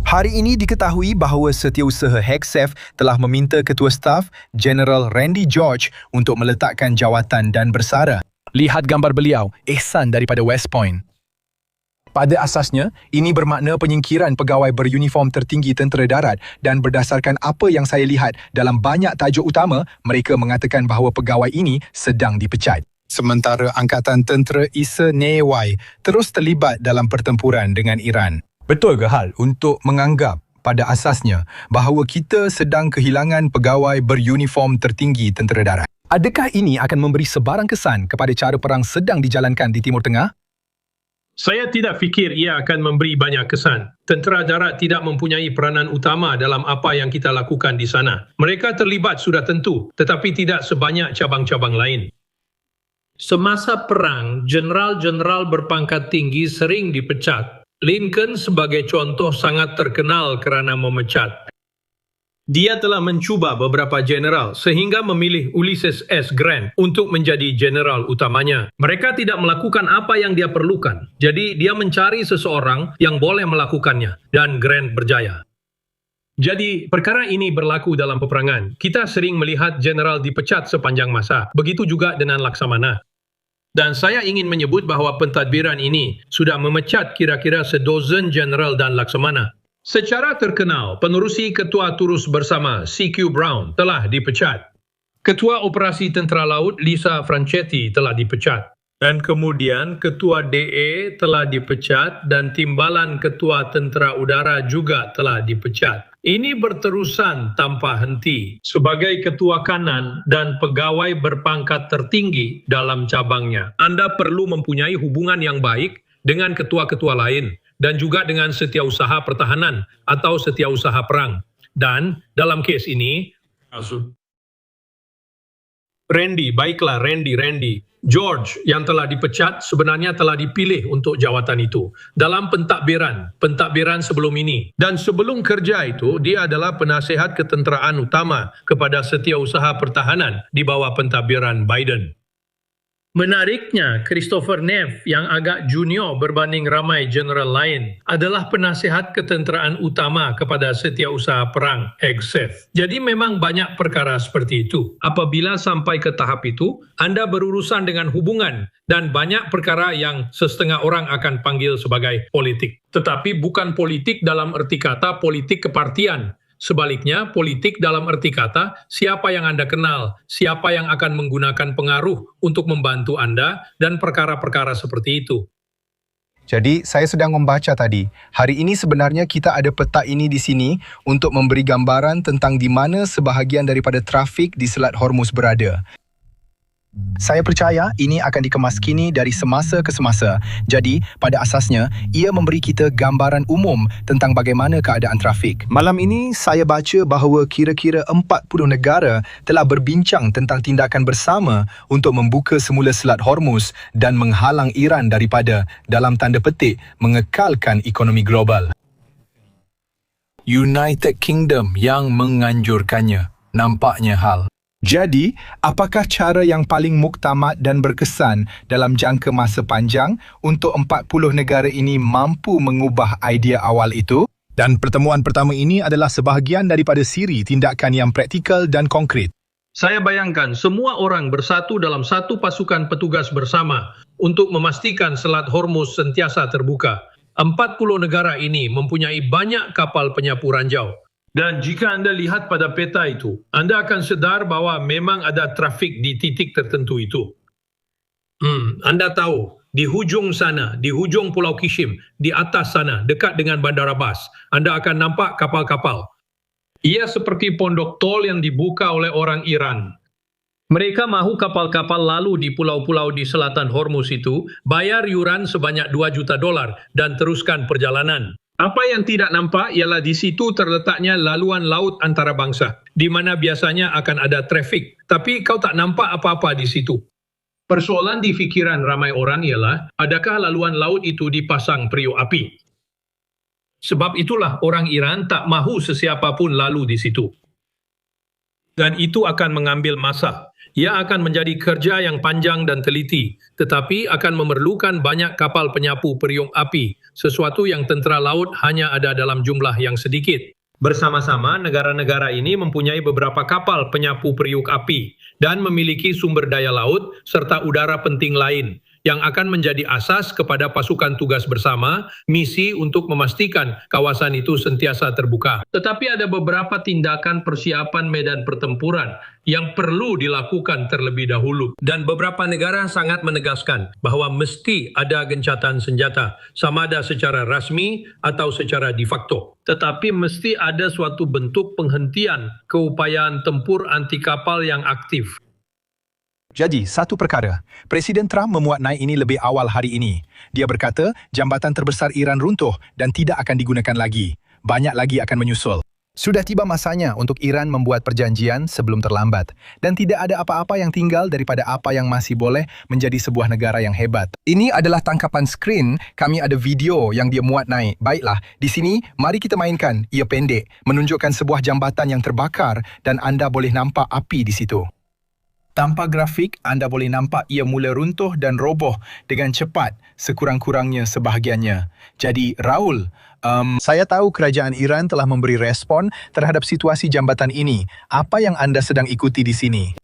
Hari ini diketahui bahawa Setiausaha Hegseth telah meminta Ketua Staf Jeneral Randy George untuk meletakkan jawatan dan bersara. Lihat gambar beliau, Ehsan daripada West Point. Pada asasnya, ini bermakna penyingkiran pegawai beruniform tertinggi tentera darat dan berdasarkan apa yang saya lihat dalam banyak tajuk utama, mereka mengatakan bahawa pegawai ini sedang dipecat. Sementara Angkatan Tentera Isa Neyawai terus terlibat dalam pertempuran dengan Iran. Betul ke hal untuk menganggap pada asasnya bahawa kita sedang kehilangan pegawai beruniform tertinggi tentera darat? Adakah ini akan memberi sebarang kesan kepada cara perang sedang dijalankan di Timur Tengah? Saya tidak fikir ia akan memberi banyak kesan. Tentera darat tidak mempunyai peranan utama dalam apa yang kita lakukan di sana. Mereka terlibat sudah tentu, tetapi tidak sebanyak cabang-cabang lain. Semasa perang, jeneral-jeneral berpangkat tinggi sering dipecat. Lincoln sebagai contoh sangat terkenal kerana memecat. Dia telah mencuba beberapa jeneral sehingga memilih Ulysses S. Grant untuk menjadi jeneral utamanya. Mereka tidak melakukan apa yang dia perlukan. Jadi dia mencari seseorang yang boleh melakukannya dan Grant berjaya. Jadi perkara ini berlaku dalam peperangan. Kita sering melihat jeneral dipecat sepanjang masa. Begitu juga dengan Laksamana. Dan saya ingin menyebut bahawa pentadbiran ini sudah memecat kira-kira sedozen jeneral dan Laksamana. Secara terkenal, penerusi Ketua Turus Bersama C.Q. Brown telah dipecat. Ketua Operasi Tentera Laut Lisa Franchetti telah dipecat. Dan kemudian Ketua DA telah dipecat dan Timbalan Ketua Tentera Udara juga telah dipecat. Ini berterusan tanpa henti sebagai ketua kanan dan pegawai berpangkat tertinggi dalam cabangnya. Anda perlu mempunyai hubungan yang baik dengan ketua-ketua lain dan juga dengan setiausaha pertahanan atau setiausaha perang. Dan dalam kes ini, Randy. George yang telah dipecat sebenarnya telah dipilih untuk jawatan itu dalam pentadbiran sebelum ini. Dan sebelum kerja itu, dia adalah penasihat ketenteraan utama kepada Setiausaha Pertahanan di bawah pentadbiran Biden. Menariknya, Christopher Neff yang agak junior berbanding ramai jeneral lain adalah penasihat ketenteraan utama kepada Setiausaha Perang Hegseth. Jadi memang banyak perkara seperti itu. Apabila sampai ke tahap itu, Anda berurusan dengan hubungan dan banyak perkara yang setengah orang akan panggil sebagai politik. Tetapi bukan politik dalam erti kata politik kepartian. Sebaliknya, politik dalam erti kata, siapa yang Anda kenal, siapa yang akan menggunakan pengaruh untuk membantu Anda, dan perkara-perkara seperti itu. Jadi, saya sedang membaca tadi. Hari ini sebenarnya kita ada peta ini di sini untuk memberi gambaran tentang di mana sebahagian daripada trafik di Selat Hormuz berada. Saya percaya ini akan dikemas kini dari semasa ke semasa. Jadi, pada asasnya, ia memberi kita gambaran umum tentang bagaimana keadaan trafik. Malam ini, saya baca bahawa kira-kira 40 negara telah berbincang tentang tindakan bersama untuk membuka semula Selat Hormuz dan menghalang Iran daripada, dalam tanda petik, mengekalkan ekonomi global. United Kingdom yang menganjurkannya, nampaknya hal. Jadi, apakah cara yang paling muktamad dan berkesan dalam jangka masa panjang untuk 40 negara ini mampu mengubah idea awal itu? Dan pertemuan pertama ini adalah sebahagian daripada siri tindakan yang praktikal dan konkret. Saya bayangkan semua orang bersatu dalam satu pasukan petugas bersama untuk memastikan Selat Hormuz sentiasa terbuka. 40 negara ini mempunyai banyak kapal penyapu ranjau. Dan jika Anda lihat pada peta itu, Anda akan sedar bahawa memang ada trafik di titik tertentu itu. Anda tahu, di hujung sana, di hujung Pulau Kishim, di atas sana, dekat dengan Bandar Abbas, Anda akan nampak kapal-kapal. Ia seperti pondok tol yang dibuka oleh orang Iran. Mereka mahu kapal-kapal lalu di pulau-pulau di selatan Hormuz itu, bayar yuran sebanyak $2 juta dan teruskan perjalanan. Apa yang tidak nampak ialah di situ terletaknya laluan laut antarabangsa, di mana biasanya akan ada trafik, tapi kau tak nampak apa-apa di situ. Persoalan di fikiran ramai orang ialah, adakah laluan laut itu dipasang periuk api? Sebab itulah orang Iran tak mahu sesiapa pun lalu di situ. Dan itu akan mengambil masa. Ia akan menjadi kerja yang panjang dan teliti, tetapi akan memerlukan banyak kapal penyapu periuk api, sesuatu yang tentera laut hanya ada dalam jumlah yang sedikit. Bersama-sama, negara-negara ini mempunyai beberapa kapal penyapu periuk api dan memiliki sumber daya laut serta udara penting lain yang akan menjadi asas kepada pasukan tugas bersama, misi untuk memastikan kawasan itu sentiasa terbuka. Tetapi ada beberapa tindakan persiapan medan pertempuran yang perlu dilakukan terlebih dahulu. Dan beberapa negara sangat menegaskan bahwa mesti ada gencatan senjata, sama ada secara rasmi atau secara de facto. Tetapi mesti ada suatu bentuk penghentian keupayaan tempur anti kapal yang aktif. Jadi, satu perkara, Presiden Trump memuat naik ini lebih awal hari ini. Dia berkata, jambatan terbesar Iran runtuh dan tidak akan digunakan lagi. Banyak lagi akan menyusul. Sudah tiba masanya untuk Iran membuat perjanjian sebelum terlambat. Dan tidak ada apa-apa yang tinggal daripada apa yang masih boleh menjadi sebuah negara yang hebat. Ini adalah tangkapan skrin, kami ada video yang dia muat naik. Baiklah, di sini mari kita mainkan. Ia pendek, menunjukkan sebuah jambatan yang terbakar dan anda boleh nampak api di situ. Tanpa grafik, anda boleh nampak ia mula runtuh dan roboh dengan cepat, sekurang-kurangnya sebahagiannya. Jadi, Raul, saya tahu kerajaan Iran telah memberi respon terhadap situasi jambatan ini. Apa yang anda sedang ikuti di sini?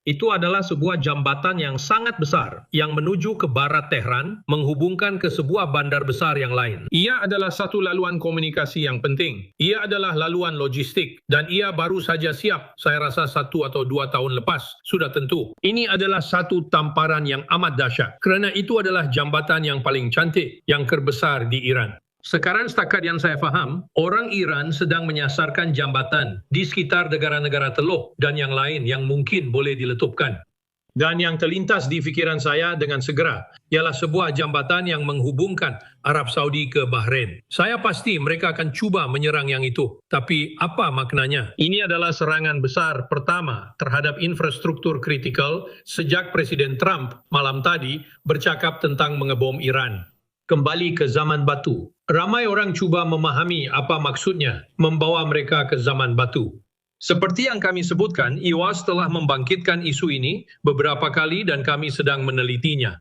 Itu adalah sebuah jambatan yang sangat besar yang menuju ke barat Tehran, menghubungkan ke sebuah bandar besar yang lain. Ia adalah satu laluan komunikasi yang penting. Ia adalah laluan logistik dan ia baru saja siap, saya rasa 1 atau 2 tahun lepas, sudah tentu. Ini adalah satu tamparan yang amat dahsyat kerana itu adalah jambatan yang paling cantik, yang terbesar di Iran. Sekarang setakat yang saya faham, orang Iran sedang menyasarkan jambatan di sekitar negara-negara Teluk dan yang lain yang mungkin boleh diletupkan. Dan yang terlintas di fikiran saya dengan segera ialah sebuah jambatan yang menghubungkan Arab Saudi ke Bahrain. Saya pasti mereka akan cuba menyerang yang itu. Tapi apa maknanya? Ini adalah serangan besar pertama terhadap infrastruktur kritikal sejak Presiden Trump malam tadi bercakap tentang mengebom Iran. Kembali ke zaman batu. Ramai orang cuba memahami apa maksudnya membawa mereka ke zaman batu. Seperti yang kami sebutkan, IWAS telah membangkitkan isu ini beberapa kali dan kami sedang menelitinya.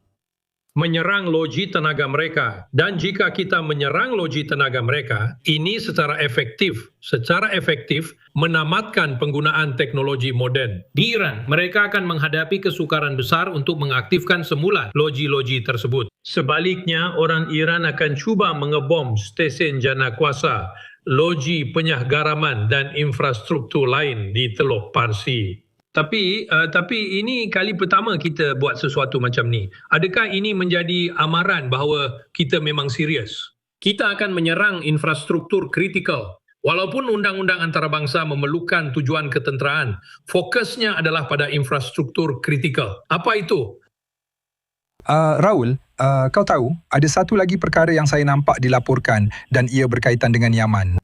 Menyerang loji tenaga mereka, dan jika kita menyerang loji tenaga mereka, ini secara efektif menamatkan penggunaan teknologi moden. Di Iran, mereka akan menghadapi kesukaran besar untuk mengaktifkan semula loji-loji tersebut. Sebaliknya, orang Iran akan cuba mengebom stesen jana kuasa, loji penyahgaraman dan infrastruktur lain di Teluk Parsi. Tapi ini kali pertama kita buat sesuatu macam ni. Adakah ini menjadi amaran bahawa kita memang serius? Kita akan menyerang infrastruktur kritikal. Walaupun undang-undang antarabangsa memerlukan tujuan ketenteraan, fokusnya adalah pada infrastruktur kritikal. Apa itu? Raul, kau tahu, ada satu lagi perkara yang saya nampak dilaporkan dan ia berkaitan dengan Yaman.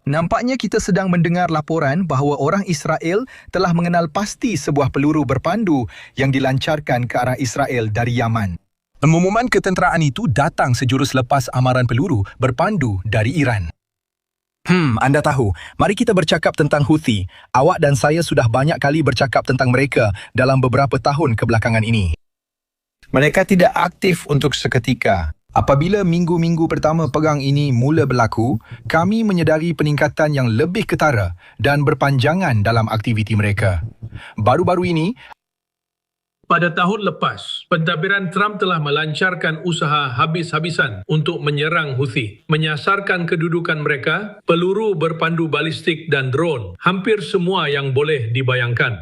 Nampaknya kita sedang mendengar laporan bahawa orang Israel telah mengenal pasti sebuah peluru berpandu yang dilancarkan ke arah Israel dari Yaman. Pengumuman ketenteraan itu datang sejurus lepas amaran peluru berpandu dari Iran. Anda tahu, mari kita bercakap tentang Houthi. Awak dan saya sudah banyak kali bercakap tentang mereka dalam beberapa tahun kebelakangan ini. Mereka tidak aktif untuk seketika. Apabila minggu-minggu pertama perang ini mula berlaku, kami menyedari peningkatan yang lebih ketara dan berpanjangan dalam aktiviti mereka. Baru-baru ini, pada tahun lepas, pentadbiran Trump telah melancarkan usaha habis-habisan untuk menyerang Houthi, menyasarkan kedudukan mereka, peluru berpandu balistik dan drone, hampir semua yang boleh dibayangkan.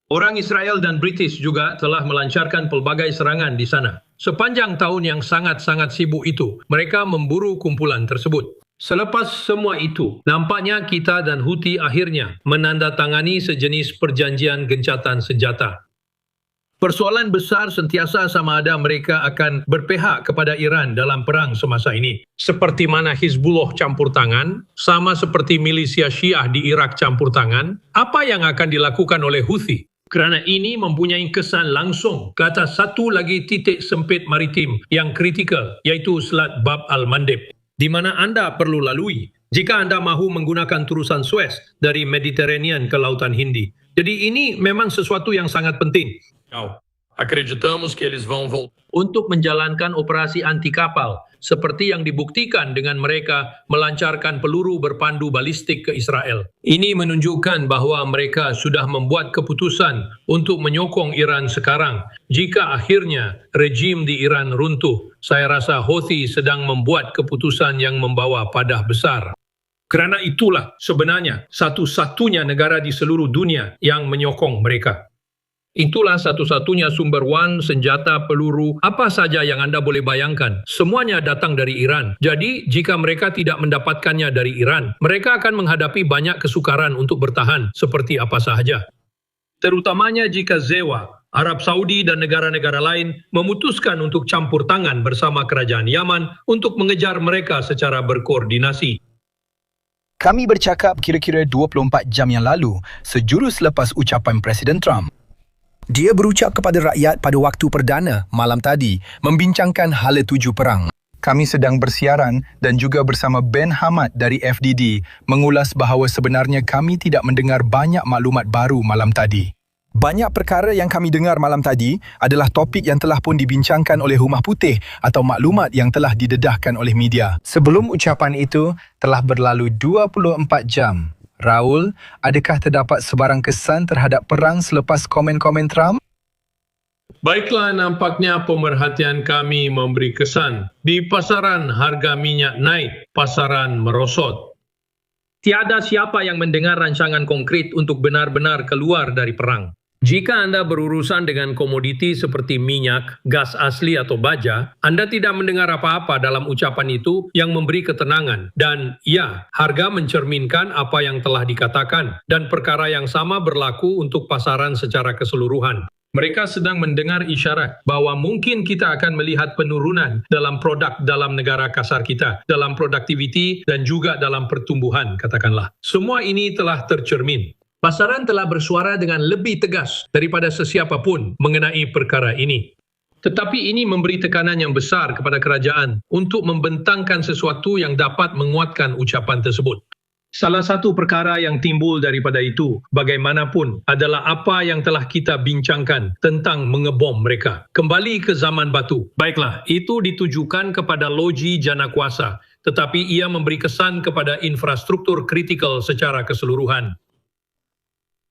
Orang Israel dan British juga telah melancarkan pelbagai serangan di sana. Sepanjang tahun yang sangat-sangat sibuk itu, mereka memburu kumpulan tersebut. Selepas semua itu, nampaknya kita dan Houthi akhirnya menandatangani sejenis perjanjian gencatan senjata. Persoalan besar sentiasa sama ada mereka akan berpihak kepada Iran dalam perang semasa ini. Seperti mana Hizbullah campur tangan, sama seperti milisia Syiah di Irak campur tangan, apa yang akan dilakukan oleh Houthi? Kerana ini mempunyai kesan langsung ke atas satu lagi titik sempit maritim yang kritikal, iaitu Selat Bab al-Mandeb. di mana Anda perlu lalui jika Anda mahu menggunakan terusan Suez dari Mediterranean ke Lautan Hindi. Jadi ini memang sesuatu yang sangat penting. Acreditamos que eles vão voltar. Untuk menjalankan operasi anti kapal, seperti yang dibuktikan dengan mereka melancarkan peluru berpandu balistik ke Israel. Ini menunjukkan bahwa mereka sudah membuat keputusan untuk menyokong Iran sekarang. Jika akhirnya rejim di Iran runtuh, saya rasa Houthi sedang membuat keputusan yang membawa padah besar. Kerana itulah sebenarnya satu-satunya negara di seluruh dunia yang menyokong mereka. Itulah satu-satunya sumber wang, senjata, peluru, apa saja yang Anda boleh bayangkan. Semuanya datang dari Iran. Jadi, jika mereka tidak mendapatkannya dari Iran, mereka akan menghadapi banyak kesukaran untuk bertahan, seperti apa sahaja. Terutamanya jika ZEWA, Arab Saudi dan negara-negara lain memutuskan untuk campur tangan bersama kerajaan Yaman untuk mengejar mereka secara berkoordinasi. Kami bercakap kira-kira 24 jam yang lalu, sejurus lepas ucapan Presiden Trump. Dia berucap kepada rakyat pada waktu perdana malam tadi membincangkan hala tuju perang. Kami sedang bersiaran dan juga bersama Ben Hamad dari FDD mengulas bahawa sebenarnya kami tidak mendengar banyak maklumat baru malam tadi. Banyak perkara yang kami dengar malam tadi adalah topik yang telah pun dibincangkan oleh Rumah Putih atau maklumat yang telah didedahkan oleh media. Sebelum ucapan itu, telah berlalu 24 jam. Raul, adakah terdapat sebarang kesan terhadap perang selepas komen-komen Trump? Baiklah, nampaknya pemerhatian kami memberi kesan. Di pasaran harga minyak naik, pasaran merosot. Tiada siapa yang mendengar rancangan konkret untuk benar-benar keluar dari perang. Jika Anda berurusan dengan komoditi seperti minyak, gas asli atau baja, Anda tidak mendengar apa-apa dalam ucapan itu yang memberi ketenangan. Dan ya, harga mencerminkan apa yang telah dikatakan. Dan perkara yang sama berlaku untuk pasaran secara keseluruhan. Mereka sedang mendengar isyarat bahwa mungkin kita akan melihat penurunan dalam produk dalam negara kasar kita, dalam produktiviti dan juga dalam pertumbuhan, katakanlah. Semua ini telah tercermin. Pasaran telah bersuara dengan lebih tegas daripada sesiapa pun mengenai perkara ini. Tetapi ini memberi tekanan yang besar kepada kerajaan untuk membentangkan sesuatu yang dapat menguatkan ucapan tersebut. Salah satu perkara yang timbul daripada itu, bagaimanapun, adalah apa yang telah kita bincangkan tentang mengebom mereka. Kembali ke zaman batu. Baiklah, itu ditujukan kepada loji jana kuasa, tetapi ia memberi kesan kepada infrastruktur kritikal secara keseluruhan.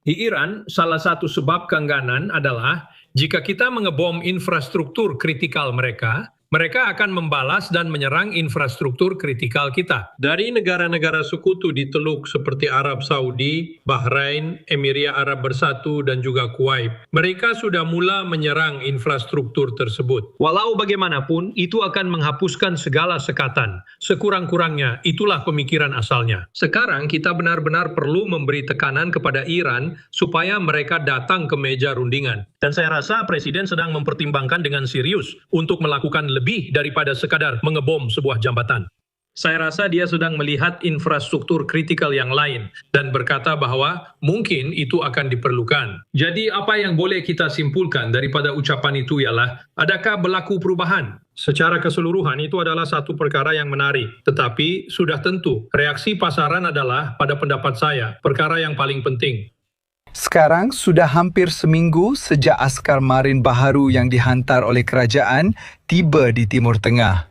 Di Iran, salah satu sebab keengganan adalah jika kita mengebom infrastruktur kritikal mereka, mereka akan membalas dan menyerang infrastruktur kritikal kita. Dari negara-negara sekutu di Teluk seperti Arab Saudi, Bahrain, Emiria Arab Bersatu dan juga Kuwait, mereka sudah mula menyerang infrastruktur tersebut. Walau bagaimanapun, itu akan menghapuskan segala sekatan. Sekurang-kurangnya, itulah pemikiran asalnya. Sekarang kita benar-benar perlu memberi tekanan kepada Iran supaya mereka datang ke meja rundingan. Dan saya rasa Presiden sedang mempertimbangkan dengan serius untuk melakukan lebih daripada sekadar mengebom sebuah jambatan. Saya rasa dia sedang melihat infrastruktur kritikal yang lain dan berkata bahwa mungkin itu akan diperlukan. Jadi apa yang boleh kita simpulkan daripada ucapan itu ialah, adakah berlaku perubahan? Secara keseluruhan itu adalah satu perkara yang menarik. Tetapi sudah tentu reaksi pasaran adalah pada pendapat saya perkara yang paling penting. Sekarang sudah hampir seminggu sejak askar marin baharu yang dihantar oleh kerajaan tiba di Timur Tengah.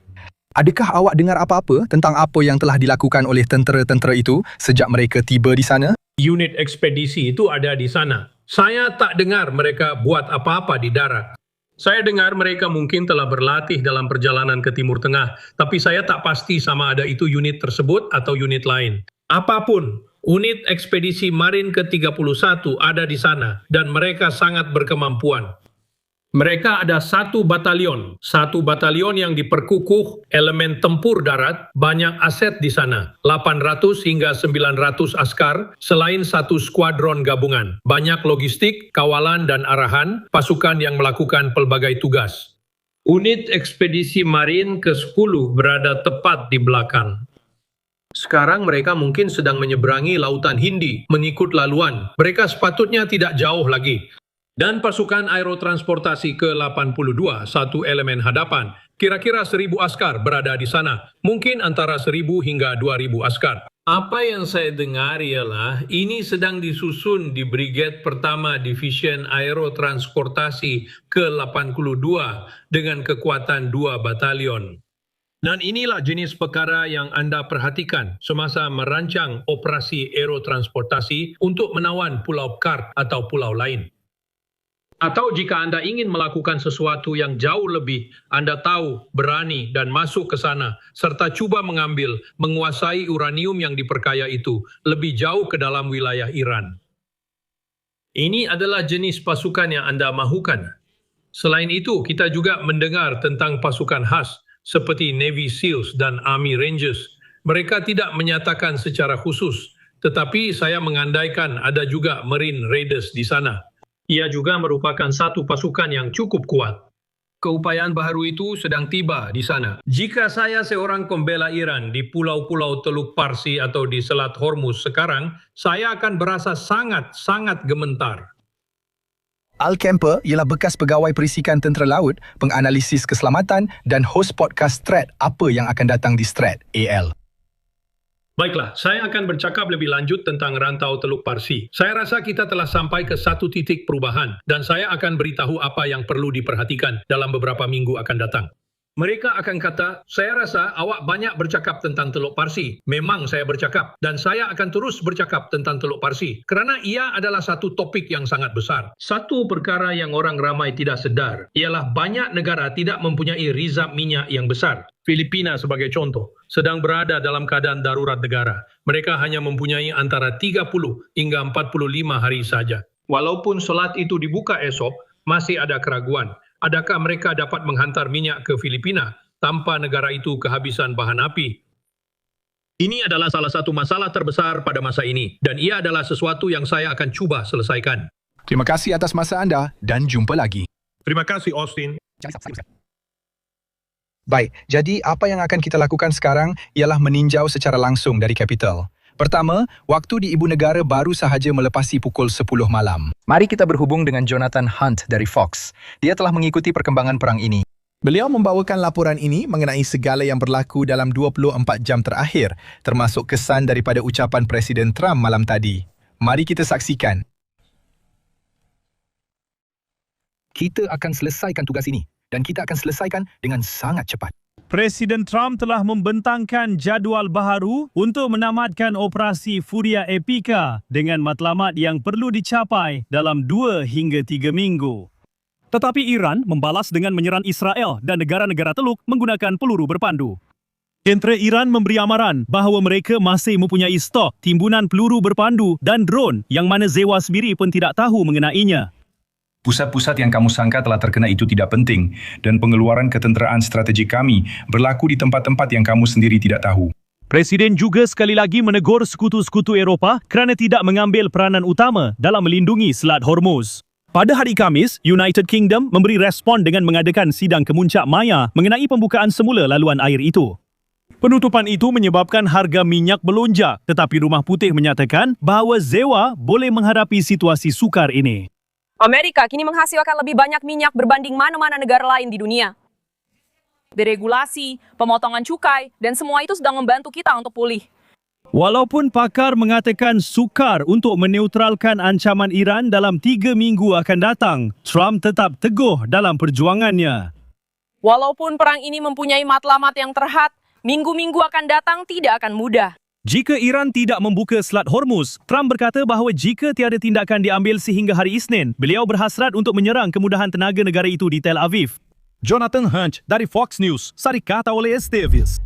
Adakah awak dengar apa-apa tentang apa yang telah dilakukan oleh tentera-tentera itu sejak mereka tiba di sana? Unit ekspedisi itu ada di sana. Saya tak dengar mereka buat apa-apa di darat. Saya dengar mereka mungkin telah berlatih dalam perjalanan ke Timur Tengah, tapi saya tak pasti sama ada itu unit tersebut atau unit lain. Apapun, unit ekspedisi Marin ke-31 ada di sana dan mereka sangat berkemampuan. Mereka ada satu batalion yang diperkukuh elemen tempur darat, banyak aset di sana, 800 hingga 900 askar, selain satu skuadron gabungan, banyak logistik, kawalan dan arahan, pasukan yang melakukan pelbagai tugas. Unit ekspedisi Marin ke-10 berada tepat di belakang. Sekarang mereka mungkin sedang menyeberangi Lautan Hindi, mengikut laluan. Mereka sepatutnya tidak jauh lagi. Dan pasukan aerotransportasi ke-82, satu elemen hadapan, Kira-kira 1,000 askar berada di sana. Mungkin antara 1,000 hingga 2,000 askar. Apa yang saya dengar ialah ini sedang disusun di Brigade Pertama Division Aerotransportasi ke-82 dengan kekuatan 2 batalion. Dan inilah jenis perkara yang anda perhatikan semasa merancang operasi aerotransportasi untuk menawan Pulau Kart atau pulau lain. Atau jika anda ingin melakukan sesuatu yang jauh lebih, anda tahu, berani dan masuk ke sana, serta cuba menguasai uranium yang diperkaya itu lebih jauh ke dalam wilayah Iran. Ini adalah jenis pasukan yang anda mahukan. Selain itu, kita juga mendengar tentang pasukan khas seperti Navy SEALs dan Army Rangers. Mereka tidak menyatakan secara khusus, tetapi saya mengandaikan ada juga Marine Raiders di sana. Ia juga merupakan satu pasukan yang cukup kuat. Keupayaan baharu itu sedang tiba di sana. Jika saya seorang pembela Iran di pulau-pulau Teluk Parsi atau di Selat Hormuz sekarang, saya akan berasa sangat gementar. Al Kemper ialah bekas pegawai perisikan tentera laut, penganalisis keselamatan dan hos podcast Strat apa yang akan datang di Strat AL. Baiklah, saya akan bercakap lebih lanjut tentang rantau Teluk Parsi. Saya rasa kita telah sampai ke satu titik perubahan dan saya akan beritahu apa yang perlu diperhatikan dalam beberapa minggu akan datang. Mereka akan kata, saya rasa awak banyak bercakap tentang Teluk Parsi. Memang saya bercakap dan saya akan terus bercakap tentang Teluk Parsi kerana ia adalah satu topik yang sangat besar. Satu perkara yang orang ramai tidak sedar ialah banyak negara tidak mempunyai rizab minyak yang besar. Filipina sebagai contoh sedang berada dalam keadaan darurat negara. Mereka hanya mempunyai antara 30 hingga 45 hari saja. Walaupun solat itu dibuka esok, masih ada keraguan. Adakah mereka dapat menghantar minyak ke Filipina tanpa negara itu kehabisan bahan api? Ini adalah salah satu masalah terbesar pada masa ini dan ia adalah sesuatu yang saya akan cuba selesaikan. Terima kasih atas masa anda dan jumpa lagi. Terima kasih, Austin. Baik, jadi apa yang akan kita lakukan sekarang ialah meninjau secara langsung dari kapital. Pertama, waktu di ibu negara baru sahaja melepasi pukul 10 malam. Mari kita berhubung dengan Jonathan Hunt dari Fox. Dia telah mengikuti perkembangan perang ini. Beliau membawakan laporan ini mengenai segala yang berlaku dalam 24 jam terakhir, termasuk kesan daripada ucapan Presiden Trump malam tadi. Mari kita saksikan. Kita akan selesaikan tugas ini dan kita akan selesaikan dengan sangat cepat. Presiden Trump telah membentangkan jadual baharu untuk menamatkan operasi Furia Epica dengan matlamat yang perlu dicapai dalam 2 hingga 3 minggu. Tetapi Iran membalas dengan menyerang Israel dan negara-negara Teluk menggunakan peluru berpandu. Tentera Iran memberi amaran bahawa mereka masih mempunyai stok timbunan peluru berpandu dan drone yang mana Zewa sendiri pun tidak tahu mengenainya. Pusat-pusat yang kamu sangka telah terkena itu tidak penting dan pengeluaran ketenteraan strategik kami berlaku di tempat-tempat yang kamu sendiri tidak tahu. Presiden juga sekali lagi menegur sekutu-sekutu Eropah kerana tidak mengambil peranan utama dalam melindungi Selat Hormuz. Pada hari Khamis, United Kingdom memberi respon dengan mengadakan sidang kemuncak maya mengenai pembukaan semula laluan air itu. Penutupan itu menyebabkan harga minyak melonjak, tetapi Rumah Putih menyatakan bahawa Zewa boleh menghadapi situasi sukar ini. Amerika kini menghasilkan lebih banyak minyak berbanding mana-mana negara lain di dunia. Deregulasi, pemotongan cukai, dan semua itu sedang membantu kita untuk pulih. Walaupun pakar mengatakan sukar untuk meneutralkan ancaman Iran dalam 3 minggu akan datang, Trump tetap teguh dalam perjuangannya. Walaupun perang ini mempunyai matlamat yang terhad, minggu-minggu akan datang tidak akan mudah. Jika Iran tidak membuka Selat Hormuz, Trump berkata bahawa jika tiada tindakan diambil sehingga hari Isnin, beliau berhasrat untuk menyerang kemudahan tenaga negara itu di Tel Aviv. Jonathan Hunt dari Fox News, sari kata oleh Esteves.